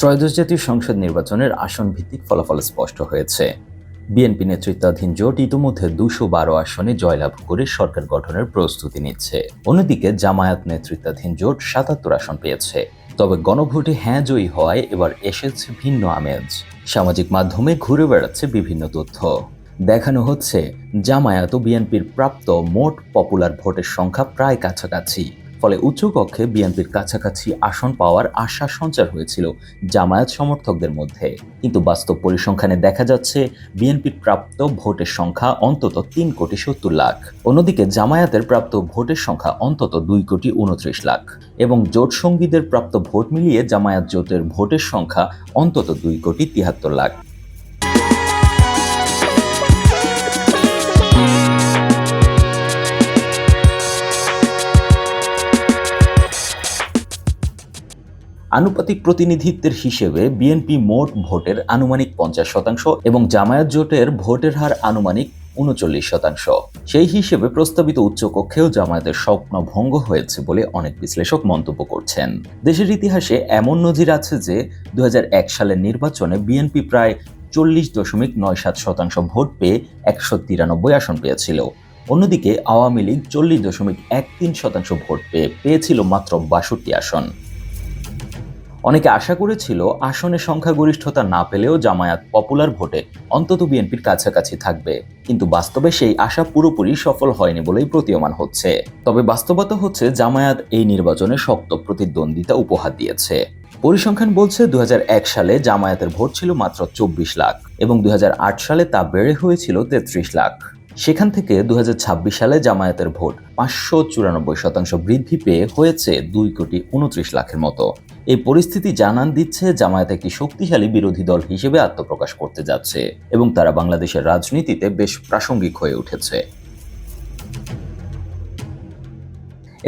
ত্রয়োদশ জাতীয় সংসদ নির্বাচনের আসন ভিত্তিক ফলাফল স্পষ্ট হয়েছে। বিএনপি নেতৃত্বাধীন জোট ইতিমধ্যে ২১২ আসনে জয়লাভ করে সরকার গঠনের প্রস্তুতি নিচ্ছে। অন্যদিকে জামায়াত নেতৃত্বাধীন জোট ৭৭ আসন পেয়েছে। তবে গণভোটে হ্যাঁ জয়ী হওয়ায় এবার এসেছে ভিন্ন আমেজ। সামাজিক মাধ্যমে ঘুরে বেড়াচ্ছে বিভিন্ন তথ্য। দেখানো হচ্ছে জামায়াত ও বিএনপির প্রাপ্ত মোট পপুলার ভোটের সংখ্যা প্রায় কাছাকাছি। ফলে উচ্চকক্ষে বিএনপির কাছাকাছি আসন পাওয়ার আশা সঞ্চার হয়েছিল জামায়াত সমর্থকদের মধ্যে। কিন্তু বাস্তব পরিসংখ্যানে দেখা যাচ্ছে বিএনপির প্রাপ্ত ভোটের সংখ্যা অন্তত ৩,৭০,০০,০০০। অন্যদিকে জামায়াতের প্রাপ্ত ভোটের সংখ্যা অন্তত ২,২৯,০০,০০০ এবং জোট সঙ্গীদের প্রাপ্ত ভোট মিলিয়ে জামায়াত জোটের ভোটের সংখ্যা অন্তত ২,৭৩,০০,০০০। আনুপাতিক প্রতিনিধিত্বের হিসেবে বিএনপি মোট ভোটের আনুমানিক ৫০% এবং জামায়াত জোটের ভোটের হার আনুমানিক ৩৯%। সেই হিসেবে প্রস্তাবিত উচ্চকক্ষেও জামায়াতের স্বপ্ন ভঙ্গ হয়েছে বলে অনেক বিশ্লেষক মন্তব্য করছেন। দেশের ইতিহাসে এমন নজির আছে যে ২০০১ সালের নির্বাচনে বিএনপি প্রায় ৪০.৯৭% ভোট পেয়ে ১৯৩ আসন পেয়েছিল। অন্যদিকে আওয়ামী লীগ ৪০.১৩% ভোট পেয়েছিল মাত্র ৬২ আসন। অনেকে আশা করেছিল আসনে সংখ্যাগরিষ্ঠতা না পেলেও জামায়াত পপুলার ভোটে অন্তত বিএনপির কাছাকাছি থাকবে, কিন্তু বাস্তবে সেই আশা পুরোপুরি সফল হয়নি বলেই প্রতীয়মান হচ্ছে। তবে বাস্তবতা হচ্ছে জামায়াত এই নির্বাচনে শক্ত প্রতিদ্বন্দ্বিতা উপহার দিয়েছে। পরিসংখ্যান বলছে ২০০১ সালে জামায়াতের ভোট ছিল মাত্র ২৪ লাখ এবং ২০০৮ সালে তা বেড়ে হয়েছিল ৩৩ লাখ। সেখান থেকে ২০২৬ সালে জামায়াতের ভোট ৫৯৪% বৃদ্ধি পেয়ে হয়েছে ২,২৯,০০,০০০ মতো। এই পরিস্থিতি জানান দিচ্ছে জামায়াত একটি শক্তিশালী বিরোধী দল হিসেবে আত্মপ্রকাশ করতে যাচ্ছে এবং তারা বাংলাদেশের রাজনীতিতে বেশ প্রাসঙ্গিক হয়ে উঠেছে।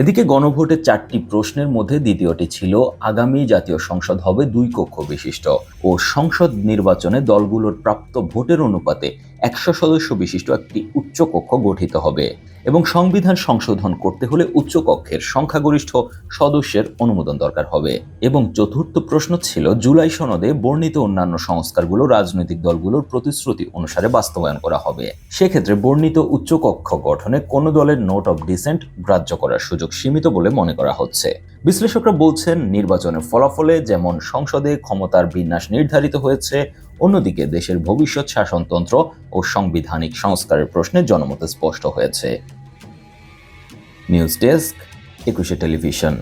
এদিকে গণভোটের ৪টি প্রশ্নের মধ্যে দ্বিতীয়টি ছিল আগামী জাতীয় সংসদ হবে ২ কক্ষ বিশিষ্ট ও সংসদ নির্বাচনে দলগুলোর প্রাপ্ত ভোটের অনুপাতে ১০০ সদস্য বিশিষ্ট একটি উচ্চকক্ষ গঠিত হবে এবং সংবিধান সংশোধন করতে হলে উচ্চকক্ষের সংখ্যাগরিষ্ঠ সদস্যের অনুমোদন দরকার হবে। এবং চতুর্থ প্রশ্ন ছিল জুলাই সনদে বর্ণিত অন্যান্য সংস্কারগুলো রাজনৈতিক দলগুলোর প্রতিশ্রুতি অনুসারে বাস্তবায়ন করা হবে। সেক্ষেত্রে বর্ণিত উচ্চকক্ষ গঠনে কোনো দলের নোট অব ডিসেন্ট গ্রাহ্য করার সুযোগ সীমিত বলে মনে করা হচ্ছে। বিশ্লেষকরা বলছেন নির্বাচনের ফলাফলে যেমন সংসদে ক্ষমতার বিন্যাস নির্ধারিত হয়েছে, অন্যদিকে দেশের ভবিষ্যৎ শাসনতন্ত্র ও সাংবিধানিক সংস্কারের প্রশ্নে জনমত স্পষ্ট হয়েছে। নিউজ ডেস্ক, ২১শে টেলিভিশন।